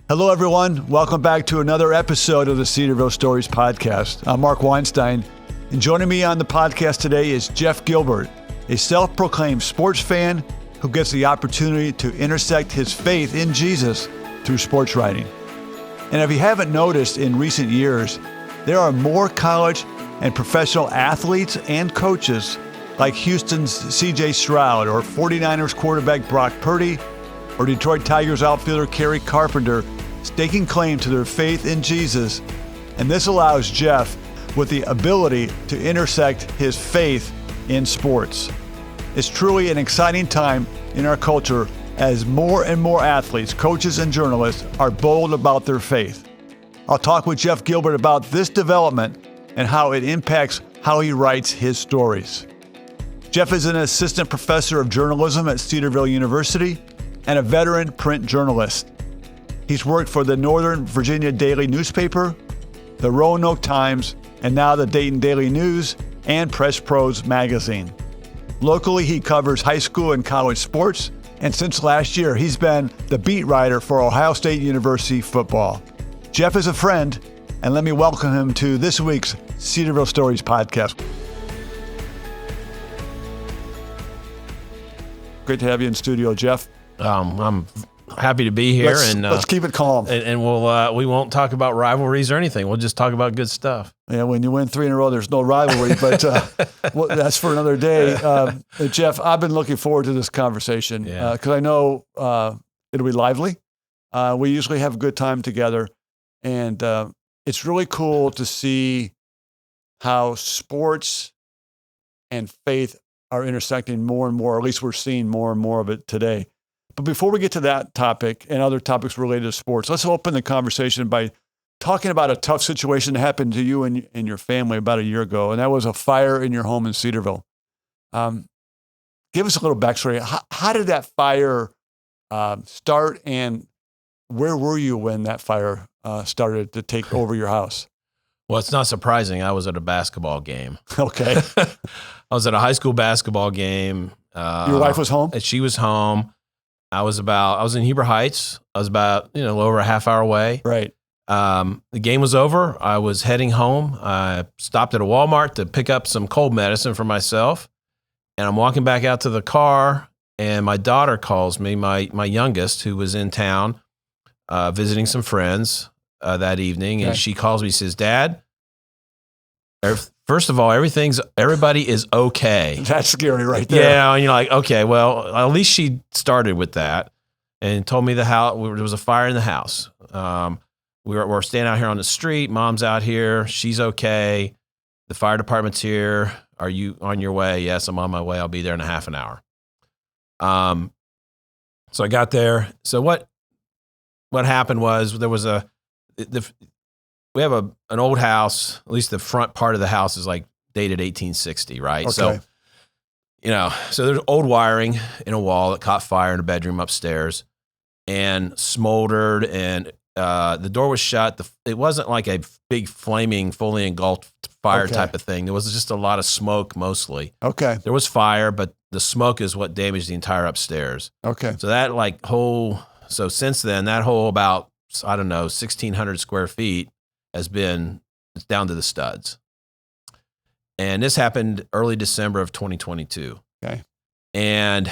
Hello, everyone. Welcome back to another episode of the Cedarville Stories Podcast. I'm Mark Weinstein, and joining me on the podcast today is Jeff Gilbert, a self-proclaimed sports fan who gets the opportunity to intersect his faith in Jesus through sports writing. And if you haven't noticed in recent years, there are more college and professional athletes and coaches like Houston's C.J. Stroud or 49ers quarterback Brock Purdy or Detroit Tigers outfielder Kerry Carpenter staking claim to their faith in Jesus, and this allows Jeff with the ability to intersect his faith in sports. It's truly an exciting time in our culture as more and more athletes, coaches, and journalists are bold about their faith. I'll talk with Jeff Gilbert about this development and how it impacts how he writes his stories. Jeff is an assistant professor of journalism at Cedarville University and a veteran print journalist. He's worked for the Northern Virginia Daily newspaper, the Roanoke Times, and now the Dayton Daily News and Press Pros magazine. Locally, he covers high school and college sports, and since last year, he's been the beat writer for Ohio State University football. Jeff is a friend, and let me welcome him to this week's Cedarville Stories Podcast. Great to have you in studio, Jeff. I'm happy to be here, let's keep it calm. And we won't talk about rivalries or anything. We'll just talk about good stuff. Yeah, when you win 3 in a row, there's no rivalry, but that's for another day. Jeff, I've been looking forward to this conversation because I know it'll be lively. We usually have a good time together, and it's really cool to see how sports and faith are intersecting more and more. At least we're seeing more and more of it today. But before we get to that topic and other topics related to sports, let's open the conversation by talking about a tough situation that happened to you and your family about a year ago, and that was a fire in your home in Cedarville. Give us a little backstory. How did that fire start, and where were you when that fire started to take over your house? Well, it's not surprising. I was at a basketball game. Okay. I was at a high school basketball game. Your wife was home? She was home. I was in Heber Heights. I was about, a little over a half hour away. Right. The game was over. I was heading home. I stopped at a Walmart to pick up some cold medicine for myself. And I'm walking back out to the car, and my daughter calls me, my youngest, who was in town visiting some friends that evening. Okay. And she calls me, says, "Dad, first of all, everybody is okay." That's scary right there. Yeah, and you're like, okay, well, at least she started with that and told me there was a fire in the house. We're standing out here on the street. Mom's out here. She's okay. The fire department's here. Are you on your way? Yes, I'm on my way. I'll be there in a half an hour. So I got there. So what happened was we have an old house. At least the front part of the house is like dated 1860, right? Okay. So there's old wiring in a wall that caught fire in a bedroom upstairs and smoldered, and the door was shut. It wasn't like a big flaming, fully engulfed fire type of thing. There was just a lot of smoke mostly. Okay. There was fire, but the smoke is what damaged the entire upstairs. Okay. So so since then, that whole about, 1,600 square feet it's down to the studs. And this happened early December of 2022. Okay. And,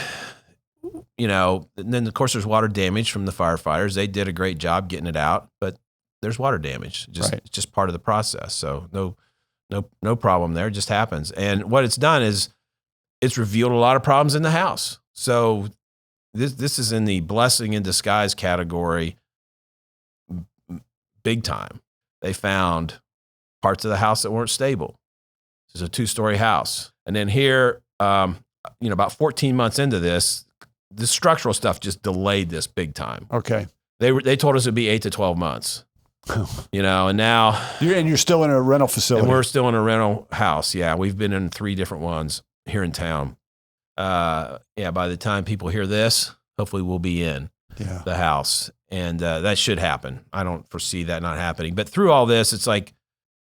and then of course there's water damage from the firefighters. They did a great job getting it out, but there's water damage. It's just part of the process. So no problem there. It just happens. And what it's done is it's revealed a lot of problems in the house. So this is in the blessing in disguise category big time. They found parts of the house that weren't stable. This is a 2-story house. And then here, about 14 months into this, the structural stuff just delayed this big time. Okay. They told us it'd be 8 to 12 months. And now you're still in a rental facility. And we're still in a rental house. Yeah, we've been in 3 different ones here in town. By the time people hear this, hopefully we'll be in the house. And that should happen. I don't foresee that not happening. But through all this, it's like,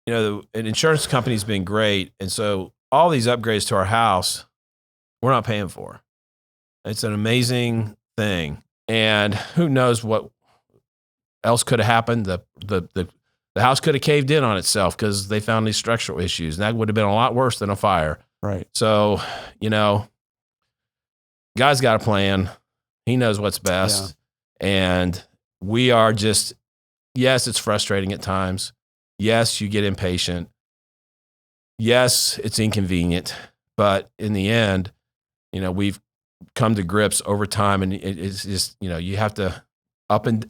an insurance company's been great. And so all these upgrades to our house, we're not paying for. It's an amazing thing. And who knows what else could have happened. The house could have caved in on itself because they found these structural issues, and that would have been a lot worse than a fire. Right. So, God's got a plan. He knows what's best. Yeah. And we are just, yes, it's frustrating at times. Yes, you get impatient. Yes, it's inconvenient. But in the end, we've come to grips over time, and it's just, you have to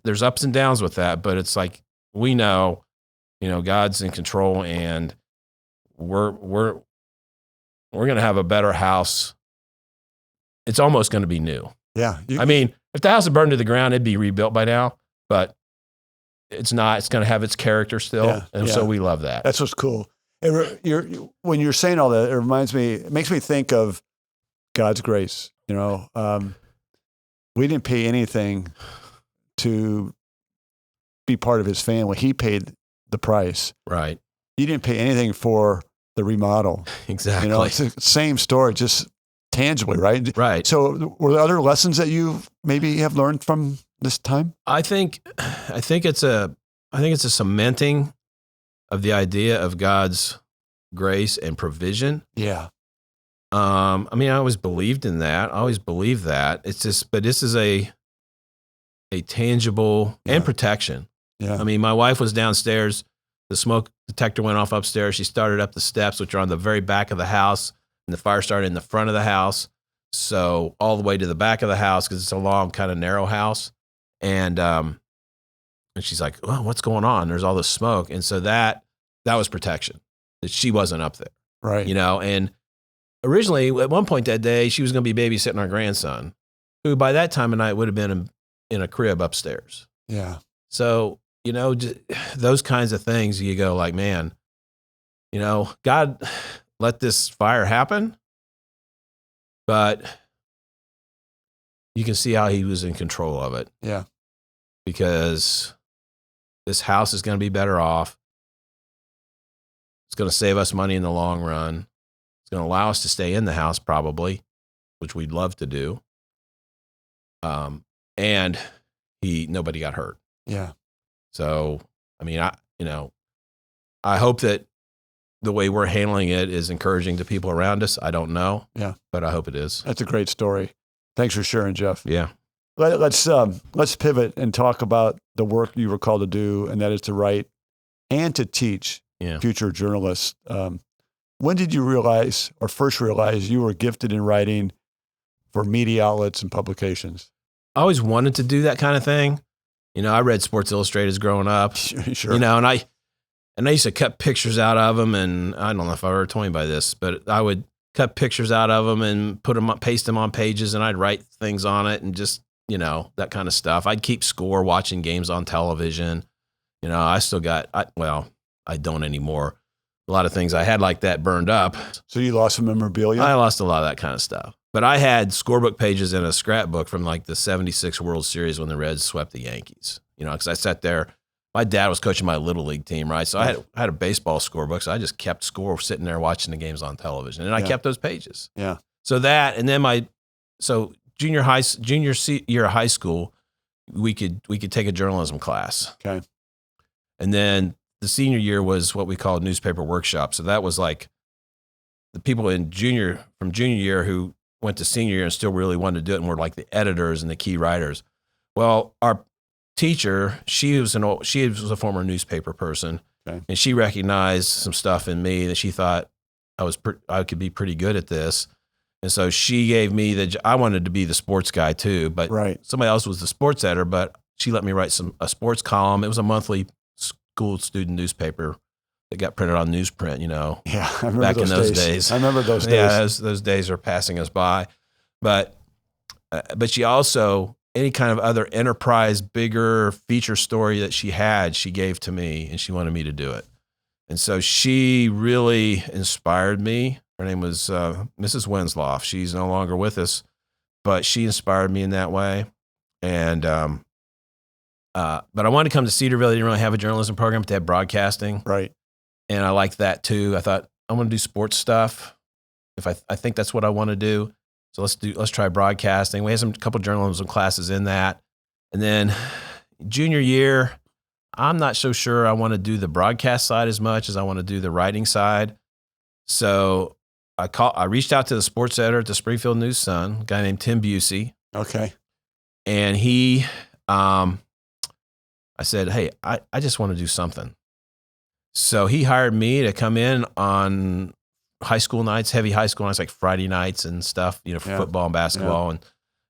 there's ups and downs with that, but it's like, we know, God's in control, and we're going to have a better house. It's almost going to be new. Yeah. If the house had burned to the ground, it'd be rebuilt by now, but it's not. It's going to have its character still. Yeah, so we love that. That's what's cool. When you're saying all that, it makes me think of God's grace. We didn't pay anything to be part of his family. He paid the price. Right. You didn't pay anything for the remodel. Exactly. It's the same story, just tangibly, right? Right. So were there other lessons that you maybe have learned from this time? I think it's a cementing of the idea of God's grace and provision. Yeah. I always believed in that. I always believed that. It's just, but this is a tangible and protection. Yeah. My wife was downstairs. The smoke detector went off upstairs. She started up the steps, which are on the very back of the house, and the fire started in the front of the house. So all the way to the back of the house, because it's a long, kind of narrow house. And she's like, "Oh, what's going on?" There's all this smoke. And so that was protection, that she wasn't up there. Right. And originally, at one point that day, she was going to be babysitting our grandson, who by that time of night would have been in a crib upstairs. Yeah. So, just those kinds of things, you go like, man, God let this fire happen, but you can see how he was in control of it. Yeah. Because this house is going to be better off. It's going to save us money in the long run. It's going to allow us to stay in the house probably, which we'd love to do. And nobody got hurt. Yeah. So, I hope that the way we're handling it is encouraging to people around us. I don't know. Yeah. But I hope it is. That's a great story. Thanks for sharing, Jeff. Yeah. Let's pivot and talk about the work you were called to do, and that is to write and to teach future journalists. When did you first realize you were gifted in writing for media outlets and publications? I always wanted to do that kind of thing. I read Sports Illustrated growing up. Sure. And I used to cut pictures out of them, and I don't know if I ever told you about this, but I would cut pictures out of them and put them up, paste them on pages, and I'd write things on it and just, that kind of stuff. I'd keep score watching games on television. I still got, I don't anymore. A lot of things I had like that burned up. So you lost some memorabilia? I lost a lot of that kind of stuff. But I had scorebook pages in a scrapbook from like the 76 World Series when the Reds swept the Yankees. Because I sat there. My dad was coaching my little league team, right? So I had a baseball scorebook. So I just kept score sitting there watching the games on television, and I kept those pages. Yeah. So that, and then junior year of high school, we could take a journalism class. Okay. And then the senior year was what we called newspaper workshop. So that was like the people from junior year who went to senior year and still really wanted to do it, and were like the editors and the key writers. Well, our teacher, she was a former newspaper person, okay, and she recognized some stuff in me that she thought I could be pretty good at this. And so she gave me I wanted to be the sports guy too, but somebody else was the sports editor, but she let me write a sports column. It was a monthly school student newspaper that got printed on newsprint, Yeah, I remember back in those days. I remember those days. Yeah, those days are passing us by. But she also, any kind of other enterprise, bigger feature story that she had, she gave to me, and she wanted me to do it. And so she really inspired me. Her name was Mrs. Winsloff. She's no longer with us, but she inspired me in that way. And but I wanted to come to Cedarville. They didn't really have a journalism program, but they had broadcasting. Right. And I liked that too. I thought, I want to do sports stuff. I think that's what I want to do. So let's try broadcasting. We had a couple journalism classes in that. And then junior year, I'm not so sure I want to do the broadcast side as much as I want to do the writing side. So I reached out to the sports editor at the Springfield News-Sun, a guy named Tim Busey. Okay. And he, I said, hey, I just want to do something. So he hired me to come in on high school nights, heavy high school nights, like Friday nights and stuff, for football and basketball. And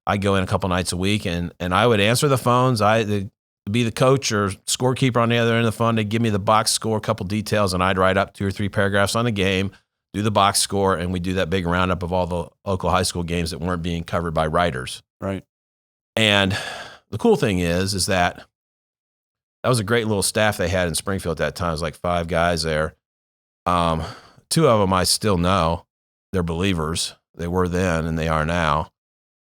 I go in a couple nights a week, and I would answer the phones. I'd be the coach or scorekeeper on the other end of the phone. They'd give me the box score, a couple details, and I'd write up 2 or 3 paragraphs on the game, do the box score, and we do that big roundup of all the local high school games that weren't being covered by writers. Right. And the cool thing is that was a great little staff they had in Springfield at that time. It was like 5 guys there. 2 of them I still know. They're believers. They were then, and they are now.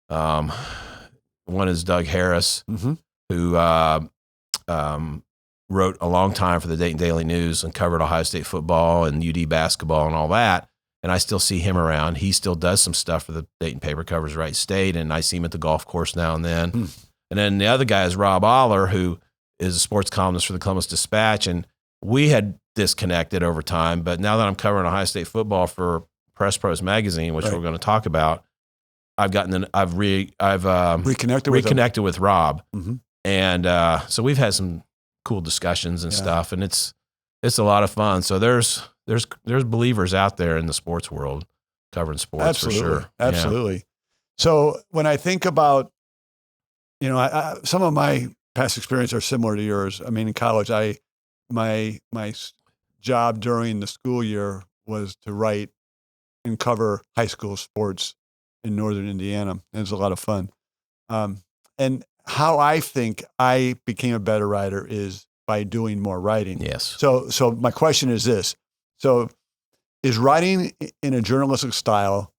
One is Doug Harris, who wrote a long time for the Dayton Daily News and covered Ohio State football and UD basketball and all that. And I still see him around. He still does some stuff for the Dayton paper, covers Wright State, and I see him at the golf course now and then. And then the other guy is Rob Aller, who is a sports columnist for the Columbus Dispatch, and we had disconnected over time. But now that I'm covering Ohio State football for Press Pros magazine, which we're going to talk about, I've reconnected with Rob, and so we've had some cool discussions and stuff, and it's a lot of fun. So there's believers out there in the sports world covering sports for sure. Absolutely. Yeah. So when I think about, some of my past experiences are similar to yours. I mean, in college, my job during the school year was to write and cover high school sports in northern Indiana. It was a lot of fun. And how I think I became a better writer is by doing more writing. Yes. So my question is this. So is writing in a journalistic style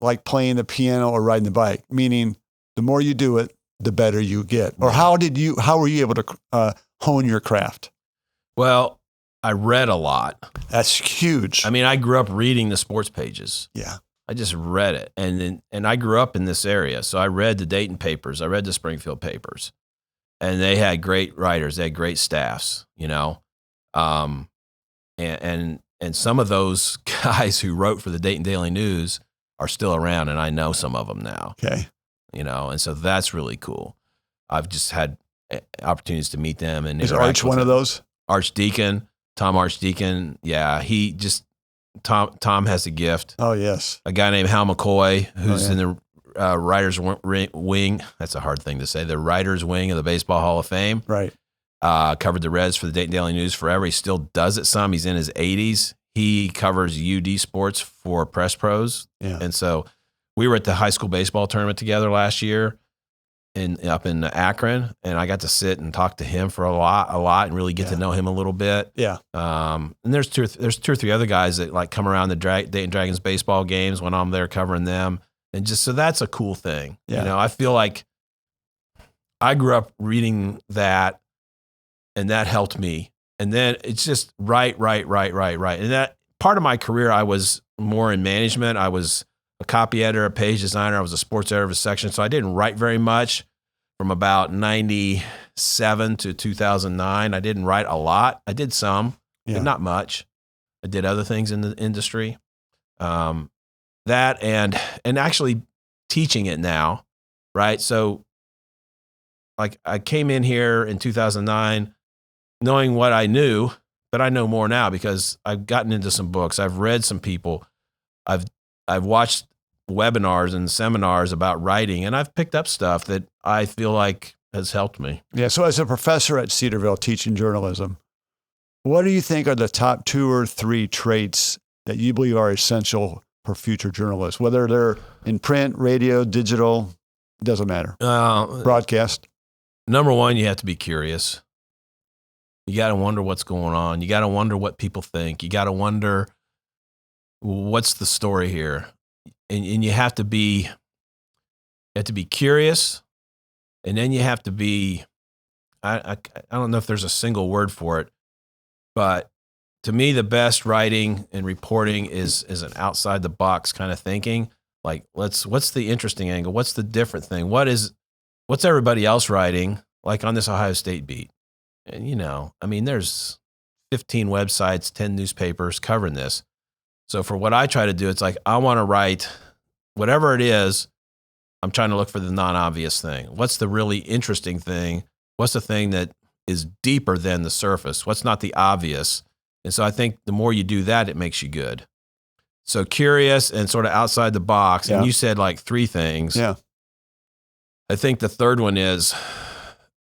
like playing the piano or riding the bike? Meaning the more you do it, the better you get. Or how were you able to hone your craft? Well, I read a lot. That's huge. I mean, I grew up reading the sports pages. Yeah. I just read it. And I grew up in this area. So I read the Dayton papers. I read the Springfield papers. And they had great writers. They had great staffs, and some of those guys who wrote for the Dayton Daily News are still around, and I know some of them now. Okay. And so that's really cool. I've just had opportunities to meet them. And is Arch one of those? Tom Archdeacon. Yeah, Tom has a gift. Oh, yes. A guy named Hal McCoy, who's in the writer's wing. That's a hard thing to say. The writer's wing of the Baseball Hall of Fame. Right. Covered the Reds for the Dayton Daily News forever. He still does it some. He's in his 80s. He covers UD sports for Press Pros. Yeah. And so we were at the high school baseball tournament together last year up in Akron, and I got to sit and talk to him for a lot and really get to know him a little bit. Yeah. And there's two or 3 other guys that like come around the Dayton Dragons baseball games when I'm there covering them. And just, so that's a cool thing. Yeah. I feel like I grew up reading that, and that helped me. And then it's just right. And that part of my career, I was more in management. I was a copy editor, a page designer. I was a sports editor of a section. So I didn't write very much from about 97 to 2009. I didn't write a lot. I did some, but not much. I did other things in the industry. That and actually teaching it now, right? So like I came in here in 2009 knowing what I knew, but I know more now because I've gotten into some books. I've read some people. I've watched webinars and seminars about writing, and I've picked up stuff that I feel like has helped me. Yeah. So as a professor at Cedarville teaching journalism, what do you think are the top 2 or 3 traits that you believe are essential for future journalists, whether they're in print, radio, digital, doesn't matter. Broadcast. Number 1, you have to be curious. You got to wonder what's going on. You got to wonder what people think. You got to wonder what's the story here. And you have to be curious. And then you have to be, I don't know if there's a single word for it, but to me, the best writing and reporting is an outside the box kind of thinking. Like, what's the interesting angle? What's the different thing? What's everybody else writing? Like on this Ohio State beat, And, I mean, there's 15 websites, 10 newspapers covering this. So for what I try to do, it's like, I want to write whatever it is. I'm trying to look for the non-obvious thing. What's the really interesting thing? What's the thing that is deeper than the surface? What's not the obvious? And so I think the more you do that, it makes you good. So curious and sort of outside the box. Yeah. And you said like 3 things. Yeah. I think the third one is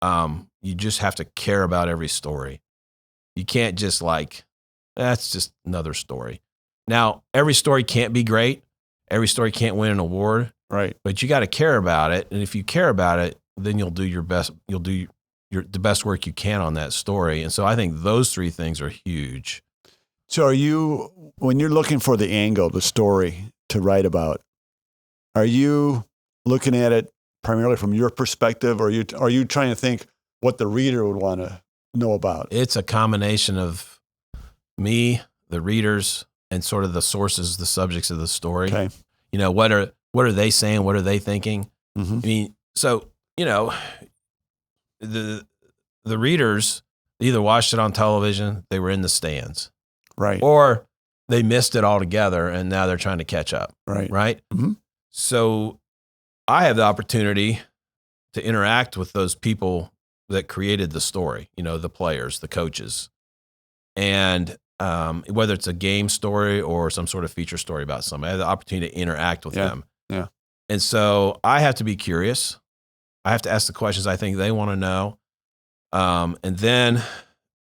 you just have to care about every story. You can't just that's just another story. Now, every story can't be great. Every story can't win an award. Right. But you got to care about it. And if you care about it, then you'll do your best. You'll do the best work you can on that story. And so I think those 3 things are huge. So when you're looking for the angle, the story to write about, are you looking at it primarily from your perspective, or are you trying to think what the reader would want to know about? It's a combination of me, the readers, and sort of the sources, the subjects of the story. Okay. What are they saying? What are they thinking? Mm-hmm. I mean, so, the readers either watched it on television, they were in the stands, Right. or they missed it altogether and now they're trying to catch up. Right. Right. Mm-hmm. So I have the opportunity to interact with those people that created the story, the players, the coaches, and whether it's a game story or some sort of feature story about somebody, I have the opportunity to interact with them. Yeah. And so I have to be curious. I have to ask the questions I think they want to know. And then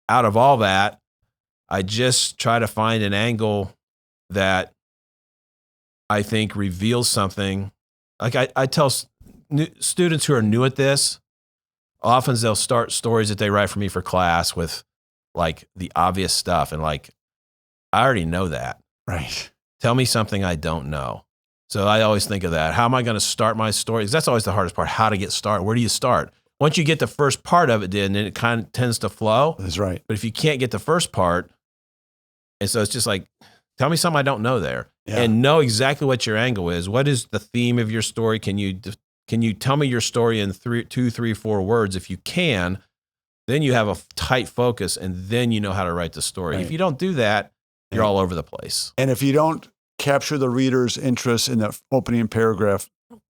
out of all that, I just try to find an angle that I think reveals something. Like I tell students who are new at this, often they'll start stories that they write for me for class with like the obvious stuff. And like, I already know that. Right. Tell me something I don't know. So I always think of that. How am I going to start my story? Because that's always the hardest part, how to get started. Where do you start? Once you get the first part of it, then it kind of tends to flow. That's right. But if you can't get the first part, and so it's just like, tell me something I don't know there, and know exactly what your angle is. What is the theme of your story? Can you tell me your story in 2, 3, 4 words? If you can, then you have a tight focus, and then you know how to write the story. Right. If you don't do that, you're all over the place. And if you don't capture the reader's interest in the opening paragraph,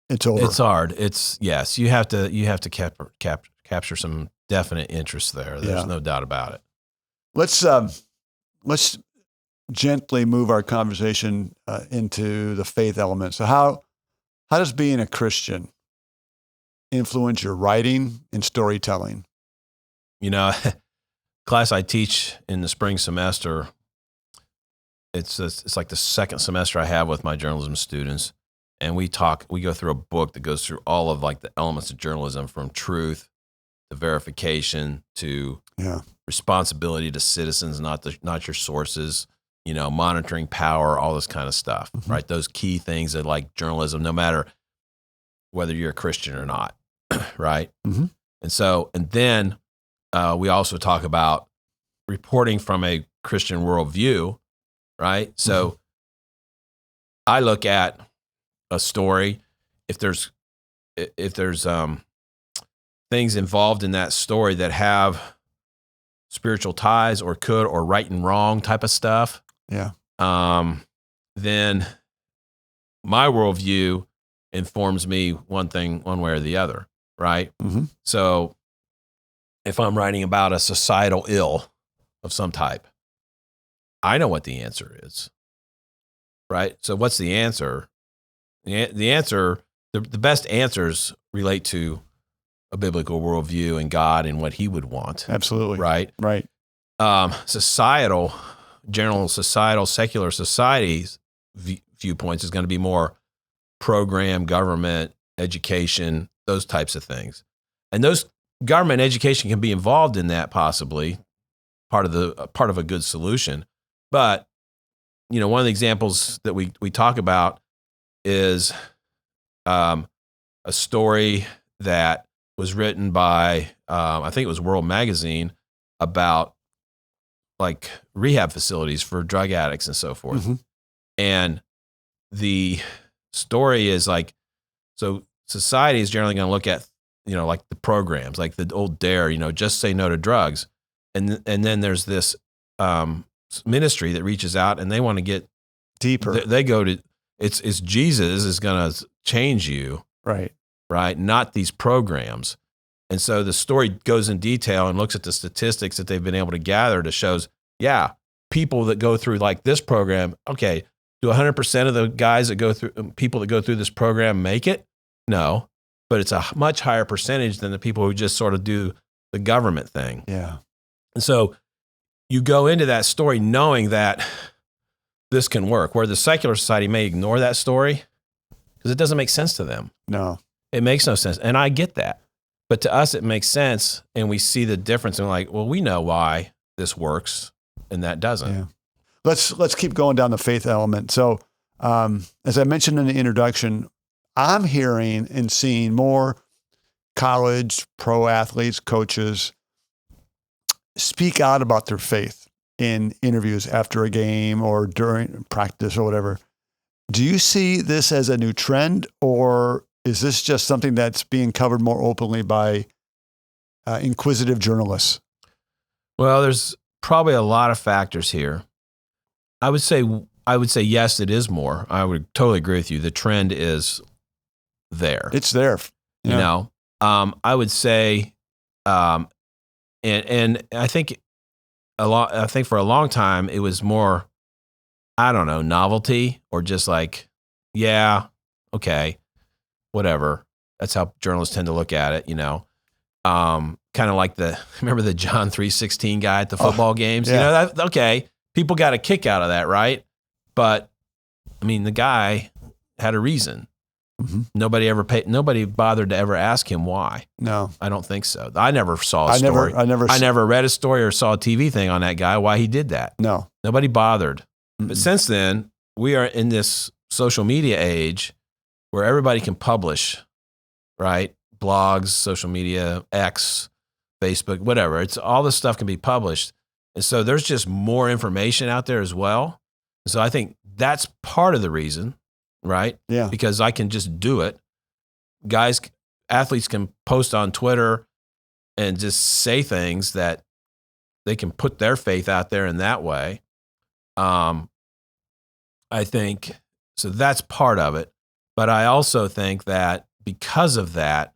it's over. It's hard. Yes, you have to capture some definite interest there. There's no doubt about it. Let's gently move our conversation into the faith element. So how does being a Christian influence your writing and storytelling? Class I teach in the spring semester, it's like the second semester I have with my journalism students. And we go through a book that goes through all of like the elements of journalism, from truth to verification to responsibility to citizens, not your sources, monitoring power, all this kind of stuff, right? Those key things that like journalism, no matter whether you're a Christian or not, right? Mm-hmm. And then we also talk about reporting from a Christian worldview, right? So I look at a story, if there's things involved in that story that have spiritual ties or right and wrong type of stuff, then my worldview informs me one way or the other, right? Mm-hmm. So if I'm writing about a societal ill of some type, I know what the answer is, right? So what's the answer? The answer, the best answers relate to a biblical worldview and God and what he would want. Absolutely. Right? Right. General societal, secular society's viewpoints is going to be more program, government, education, those types of things. And those government education can be involved in that, possibly part of a good solution. But, one of the examples that we talk about is a story that was written by, I think it was World Magazine, about like rehab facilities for drug addicts and so forth. Mm-hmm. And the story is like, so society is generally going to look at like the programs, like the old DARE, just say no to drugs. And then there's this ministry that reaches out and they want to get deeper. They go to, it's Jesus is going to change you. Right. Not these programs. And so the story goes in detail and looks at the statistics that they've been able to gather that shows, people that go through like this program, okay, do 100% of the guys that go through, people that go through this program make it? No, but it's a much higher percentage than the people who just sort of do the government thing. Yeah. And so you go into that story knowing that this can work, where the secular society may ignore that story because it doesn't make sense to them. No. It makes no sense. And I get that. But to us, it makes sense. And we see the difference. And we're like, well, we know why this works and that doesn't. Yeah. Let's keep going down the faith element. So as I mentioned in the introduction, I'm hearing and seeing more college, pro athletes, coaches speak out about their faith in interviews after a game or during practice or whatever. Do you see this as a new trend, or is this just something that's being covered more openly by inquisitive journalists? Well, there's probably a lot of factors here. I would say yes, it is more. I would totally agree with you. The trend is there. It's there. Yeah. I would say, and I think for a long time it was more, I don't know, novelty or just like, yeah, okay, whatever. That's how journalists tend to look at it, kind of like remember the John 3:16 guy at the football games? Yeah. Okay, people got a kick out of that, right? But I mean, the guy had a reason. Mm-hmm. Nobody bothered to ever ask him why. No, I don't think so. I never saw a story. I never read a story or saw a TV thing on that guy, why he did that. No, nobody bothered. Mm-mm. But since then, we are in this social media age where everybody can publish, right? Blogs, social media, X, Facebook, whatever. It's all this stuff can be published. And so there's just more information out there as well. So I think that's part of the reason, right? Yeah. Because I can just do it. Athletes can post on Twitter and just say things that they can put their faith out there in that way. I think, so that's part of it. But I also think that because of that,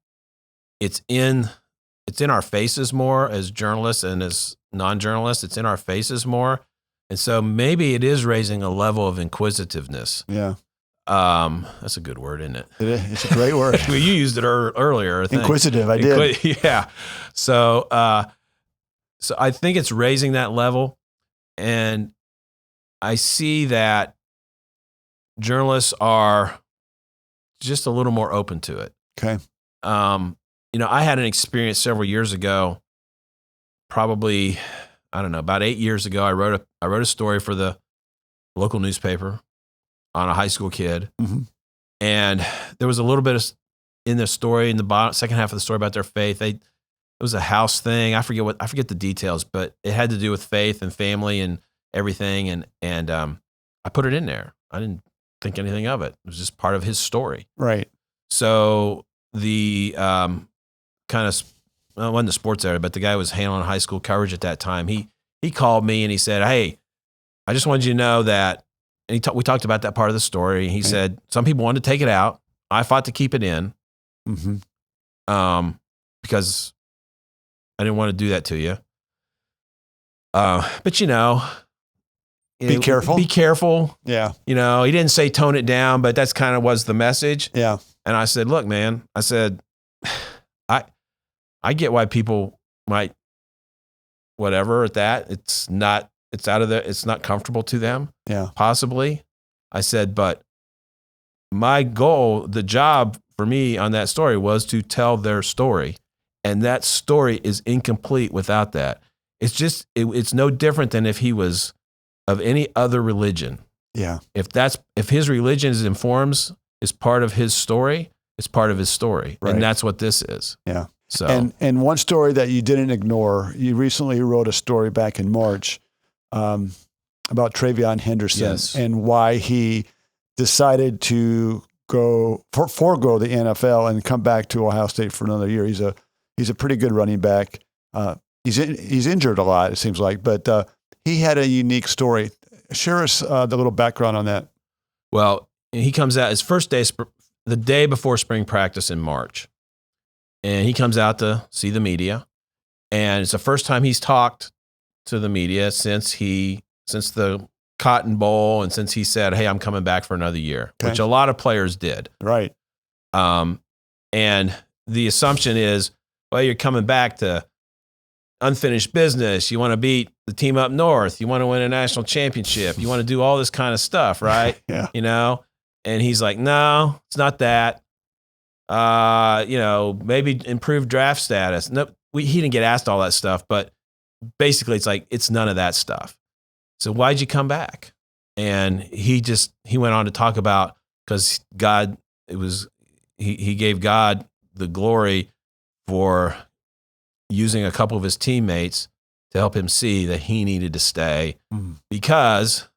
it's in our faces more as journalists and as non-journalists. It's in our faces more. And so maybe it is raising a level of inquisitiveness. Yeah. That's a good word, isn't it? It is. It's a great word. Well, you used it earlier. I think. Inquisitive, I did. Yeah. So I think it's raising that level. And I see that journalists are just a little more open to it. Okay. I had an experience several years ago, probably, I don't know, about 8 years ago. I wrote a story for the local newspaper on a high school kid. Mm-hmm. And there was a little bit in the story, in the second half of the story, about their faith. It was a house thing. I forget the details, but it had to do with faith and family and everything. And I put it in there. I didn't think anything of it. It was just part of his story. Right. So the wasn't the sports area, but the guy was handling high school coverage at that time. He called me and he said, "Hey, I just wanted you to know that," and we talked about that part of the story. He said, some people wanted to take it out. I fought to keep it in. Mm-hmm. Because I didn't want to do that to you. But be careful. Be careful. Yeah. He didn't say tone it down, but that's kind of was the message. Yeah. And I said, look, man, I get why people might, whatever at that. It's not comfortable to them. Yeah. Possibly. I said, but my goal, the job for me on that story was to tell their story. And that story is incomplete without that. It's just, it's no different than if he was of any other religion. Yeah. If his religion is part of his story, it's part of his story. Right. And that's what this is. Yeah. So, and one story that you didn't ignore, you recently wrote a story back in March about Travion Henderson. Yes. And why he decided to forego the NFL and come back to Ohio State for another year. He's a pretty good running back. He's injured a lot, it seems like, but he had a unique story. Share us the little background on that. Well, he comes out his first day, the day before spring practice in March, and he comes out to see the media, and it's the first time he's talked to the media since the Cotton Bowl, and since he said, "Hey, I'm coming back for another year," which a lot of players did. Right. And the assumption is, well, you're coming back to unfinished business. You want to beat the team up north. You want to win a national championship. You want to do all this kind of stuff, right? Yeah. And he's like, no, it's not that. Maybe improve draft status. No, he didn't get asked all that stuff, but basically it's like, it's none of that stuff. So why'd you come back? And he went on to talk about, because God, he gave God the glory for using a couple of his teammates to help him see that he needed to stay because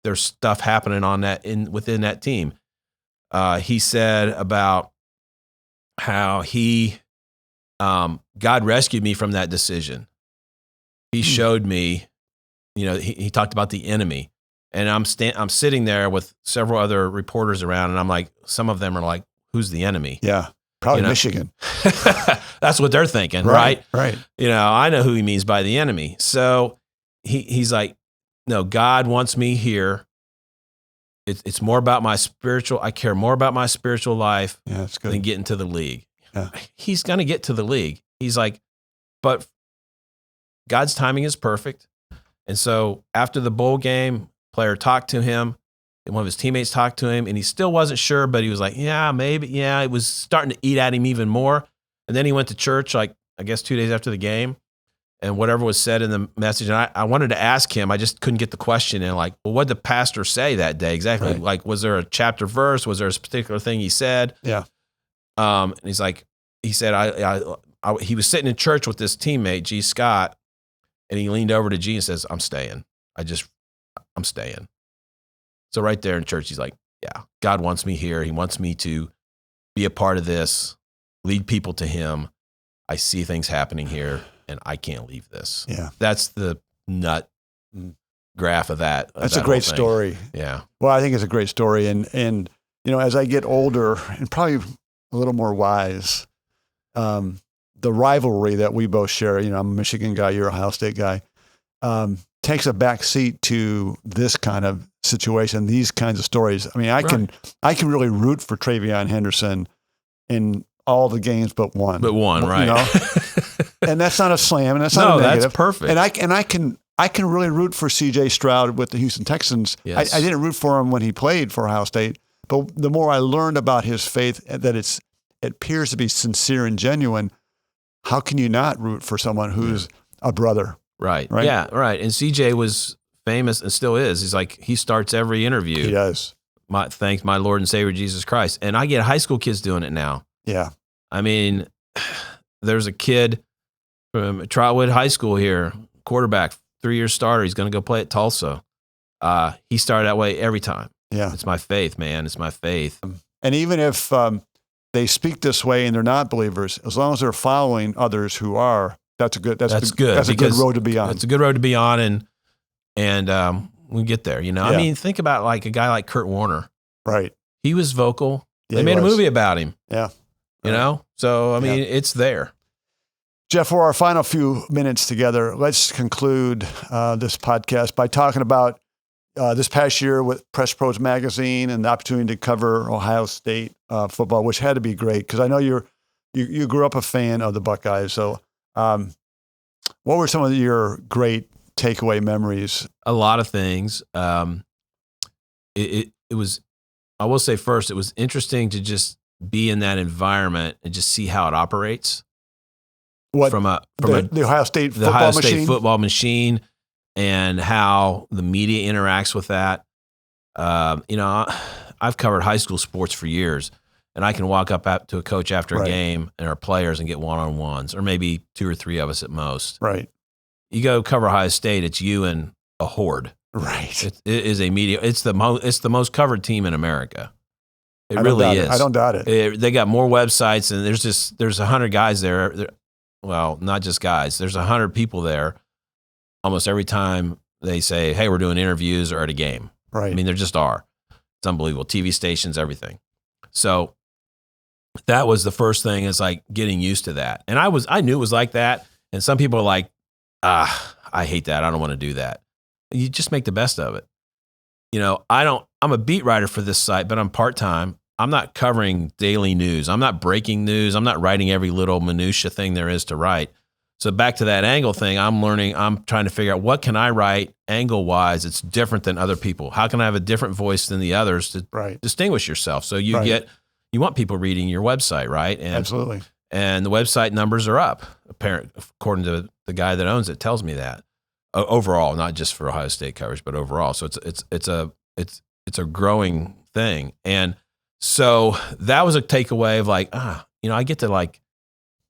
there's stuff happening within that team. He said about how God rescued me from that decision. He showed me, he talked about the enemy, and I'm sitting there with several other reporters around, and I'm like, some of them are like, who's the enemy? Yeah. Probably Michigan. That's what they're thinking, right? Right. I know who he means by the enemy. So he's like, no, God wants me here. It's more about my spiritual. I care more about my spiritual life than getting to the league. Yeah. He's going to get to the league. He's like, but God's timing is perfect. And so after the bowl game, player talked to him. And one of his teammates talked to him, and he still wasn't sure, but he was like, yeah, maybe. Yeah, it was starting to eat at him even more. And then he went to church, like, I guess 2 days after the game, and whatever was said in the message. And I wanted to ask him, I just couldn't get the question in, like, well, what did the pastor say that day exactly? Right. Like, was there a chapter verse? Was there a particular thing he said? Yeah. And he's like, he said, he was sitting in church with this teammate, G. Scott, and he leaned over to G and says, I'm staying. I'm staying. So right there in church, he's like, yeah, God wants me here. He wants me to be a part of this, lead people to him. I see things happening here, and I can't leave this. Yeah. That's the nut graph of that. That's a great story. Yeah. Well, I think it's a great story. And as I get older and probably a little more wise, the rivalry that we both share, I'm a Michigan guy, you're a Ohio State guy, takes a back seat to this kind of situation, these kinds of stories. I mean, I can really root for Travion Henderson in all the games but one. Right? And that's not a slam, and that's not a negative. That's perfect. And I can really root for C.J. Stroud with the Houston Texans. Yes. I didn't root for him when he played for Ohio State, but the more I learned about his faith, that it appears to be sincere and genuine. How can you not root for someone who's a brother? Right. Yeah, right. And CJ was famous and still is. He's like, he starts every interview. He does. Thanks, my Lord and Savior, Jesus Christ. And I get high school kids doing it now. Yeah. I mean, there's a kid from Trotwood High School here, quarterback, 3-year starter. He's going to go play at Tulsa. He started that way every time. Yeah. It's my faith, man. It's my faith. And even if they speak this way and they're not believers, as long as they're following others who are, that's good. That's a good road to be on. It's a good road to be on, and we get there. Yeah. I mean, think about like a guy like Kurt Warner. Right. He was vocal. Yeah, they made a movie about him. Yeah. You know? So, I mean, it's there. Jeff, for our final few minutes together, let's conclude this podcast by talking about this past year with Press Pros Magazine and the opportunity to cover Ohio State football, which had to be great because I know you grew up a fan of the Buckeyes. So what were some of your great takeaway memories? A lot of things. It was, I will say first, it was interesting to just be in that environment and just see how it operates. From the Ohio State football machine and how the media interacts with that. I've covered high school sports for years, and I can walk up to a coach after a game and our players and get one-on-ones, or maybe 2 or 3 of us at most. Right. You go cover Ohio State, it's you and a horde. Right. It is a media. It's the most covered team in America. It really is. I don't doubt it. They got more websites, and there's 100 guys there. Well, not just guys. There's 100 people there. Almost every time they say, "Hey, we're doing interviews or at a game." Right. I mean, there just are. It's unbelievable. TV stations, everything. So that was the first thing, is like getting used to that. And I knew it was like that. And some people are like, I hate that. I don't want to do that. You just make the best of it. I'm a beat writer for this site, but I'm part-time. I'm not covering daily news. I'm not breaking news. I'm not writing every little minutia thing there is to write. So back to that angle thing, I'm trying to figure out, what can I write angle-wise it's different than other people? How can I have a different voice than the others to distinguish yourself? So you want people reading your website, right? And, absolutely. And the website numbers are up, according to the guy that owns it tells me that. Overall, not just for Ohio State coverage, but overall. So it's a growing thing. And so that was a takeaway of like, I get to like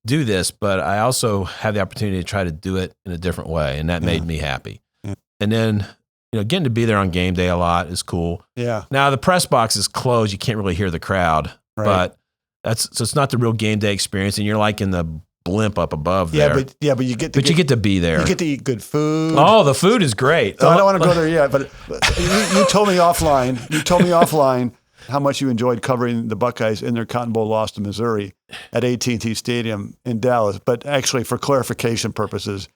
do this, but I also have the opportunity to try to do it in a different way. And that made me happy. Yeah. And then, getting to be there on game day a lot is cool. Yeah. Now the press box is closed. You can't really hear the crowd, but it's not the real game day experience. And you're like in the blimp up above there. But you get to you get to be there. You get to eat good food. Oh, the food is great. So I don't want to go there yet, but you told me offline how much you enjoyed covering the Buckeyes in their Cotton Bowl loss to Missouri at AT&T Stadium in Dallas. But actually, for clarification purposes,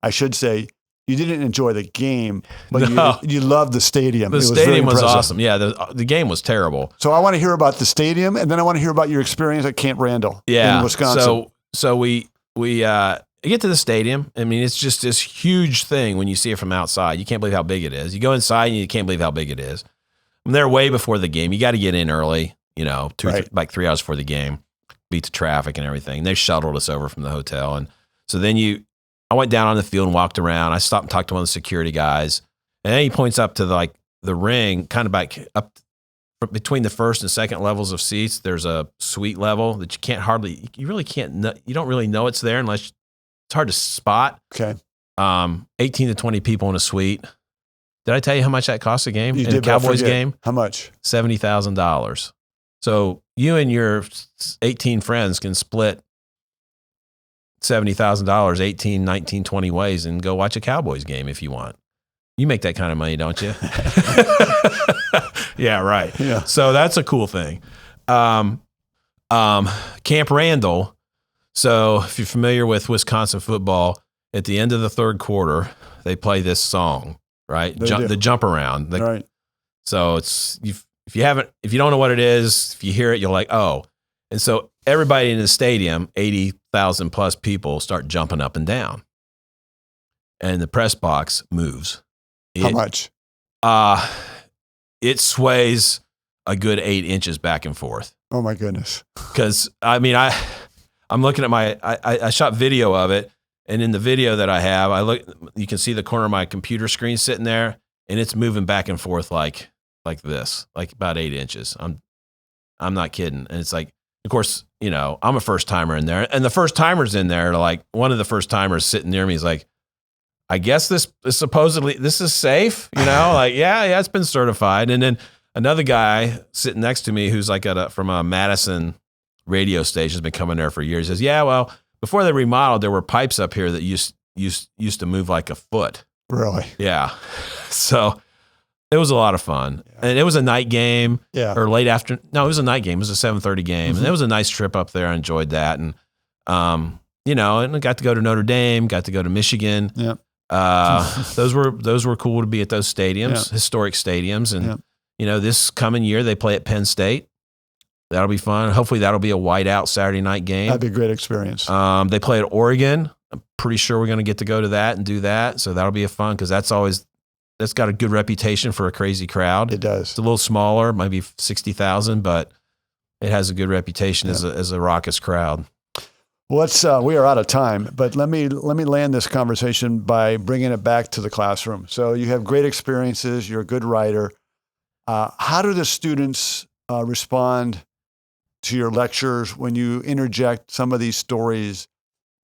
I should say you didn't enjoy the game, but you loved the stadium. The stadium was awesome. Yeah, the game was terrible. So I want to hear about the stadium, and then I want to hear about your experience at Camp Randall in Wisconsin. So we get to the stadium. I mean, it's just this huge thing when you see it from outside. You can't believe how big it is. You go inside and you can't believe how big it is. I'm there way before the game. You got to get in early, 3 hours before the game, beat the traffic and everything. They shuttled us over from the hotel. And so then I went down on the field and walked around. I stopped and talked to one of the security guys. And then he points up to the ring, kind of back up between the first and second levels of seats. There's a suite level that you don't really know it's there unless it's hard to spot. Okay. 18 to 20 people in a suite. Did I tell you how much that cost a game? You in did, a Cowboys game? How much? $70,000. So you and your 18 friends can split $70,000 18, 19, 20 ways and go watch a Cowboys game if you want. You make that kind of money, don't you? Yeah, right. Yeah. So that's a cool thing. Camp Randall. So if you're familiar with Wisconsin football, at the end of the third quarter, they play this song, right? The jump around. Right. So it's if you don't know what it is, if you hear it, you're like, oh. And so everybody in the stadium, 80,000 plus people, start jumping up and down, and the press box moves. How much? It sways a good 8 inches back and forth. Oh my goodness! Because I mean, I'm looking at I shot video of it, and in the video that I have, you can see the corner of my computer screen sitting there, and it's moving back and forth like this, like about 8 inches. I'm not kidding, and it's like, of course, I'm a first timer in there, and the first timers in there, like one of the first timers sitting near me is like, I guess this is supposedly this is safe, like, yeah, it's been certified. And then another guy sitting next to me who's like from a Madison radio station, has been coming there for years, says, yeah, well, before they remodeled, there were pipes up here that used to move like a foot. Really? Yeah. So it was a lot of fun. Yeah. And it was a night game or late afternoon. No, it was a night game. It was a 7:30 game. Mm-hmm. And it was a nice trip up there. I enjoyed that. And, and I got to go to Notre Dame, got to go to Michigan. Yeah. Those were cool to be at those stadiums, historic stadiums. And, this coming year they play at Penn State. That'll be fun. Hopefully that'll be a whiteout Saturday night game. That'd be a great experience. They play at Oregon. I'm pretty sure we're going to get to go to that and do that. So that'll be fun because that's got a good reputation for a crazy crowd. It does. It's a little smaller, maybe 60,000, but it has a good reputation as a raucous crowd. Well, we are out of time, but let me land this conversation by bringing it back to the classroom. So you have great experiences. You're a good writer. How do the students respond to your lectures when you interject some of these stories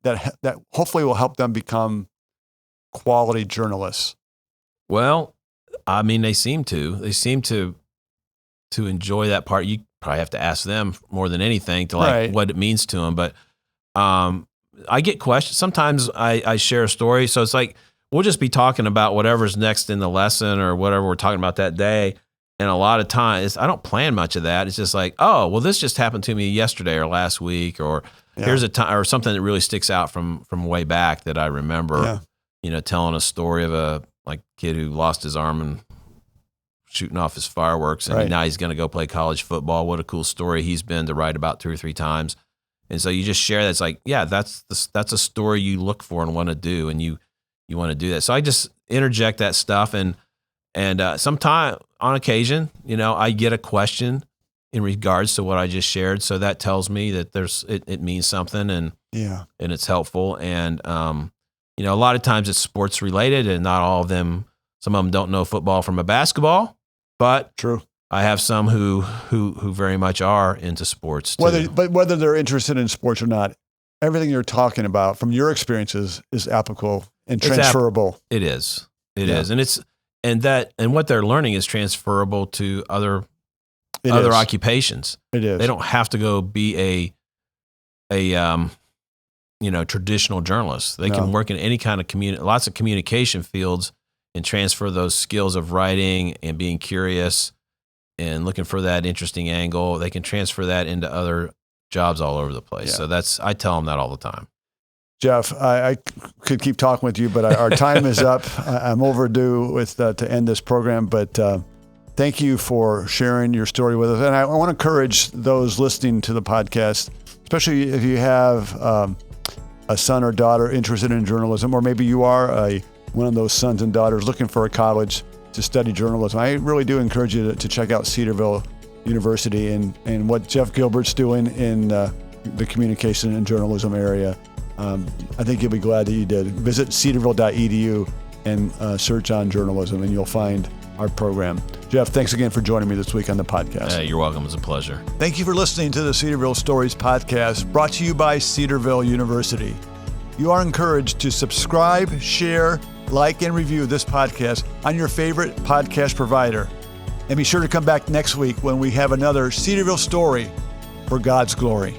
that hopefully will help them become quality journalists? Well, I mean, they seem to enjoy that part. probably have to ask them more than anything to like what it means to them. But I get questions. Sometimes I share a story. So it's like, we'll just be talking about whatever's next in the lesson or whatever we're talking about that day. And a lot of times I don't plan much of that. It's just like, oh, well, this just happened to me yesterday or last week, or here's a time or something that really sticks out from way back that I remember, telling a story of a kid who lost his arm and shooting off his fireworks, and now he's going to go play college football. What a cool story he's been to write about 2 or 3 times. And so you just share that. It's like, that's a story you look for and want to do, and you want to do that. So I just interject that stuff, and sometime on occasion, I get a question in regards to what I just shared. So that tells me that it means something, and it's helpful. And a lot of times it's sports related, and not all of them. Some of them don't know football from a basketball, but true. I have some who very much are into sports too. Whether they're interested in sports or not, everything you're talking about from your experiences is applicable and transferable. It is. It is. And what they're learning is transferable to other occupations. It is. They don't have to go be a traditional journalist. They can work in any kind of lots of communication fields, and transfer those skills of writing and being curious and looking for that interesting angle. They can transfer that into other jobs all over the place. So I tell them that all the time. Jeff, I could keep talking with you, but our time is up. I'm overdue to end this program, but thank you for sharing your story with us. And I want to encourage those listening to the podcast, especially if you have a son or daughter interested in journalism, or maybe you are one of those sons and daughters looking for a college to study journalism. I really do encourage you to check out Cedarville University and what Jeff Gilbert's doing in the communication and journalism area. I think you'll be glad that you did. Visit cedarville.edu and search on journalism, and you'll find our program. Jeff, thanks again for joining me this week on the podcast. You're welcome. It was a pleasure. Thank you for listening to the Cedarville Stories Podcast, brought to you by Cedarville University. You are encouraged to subscribe, share, like, and review this podcast on your favorite podcast provider. And be sure to come back next week when we have another Cedarville story for God's glory.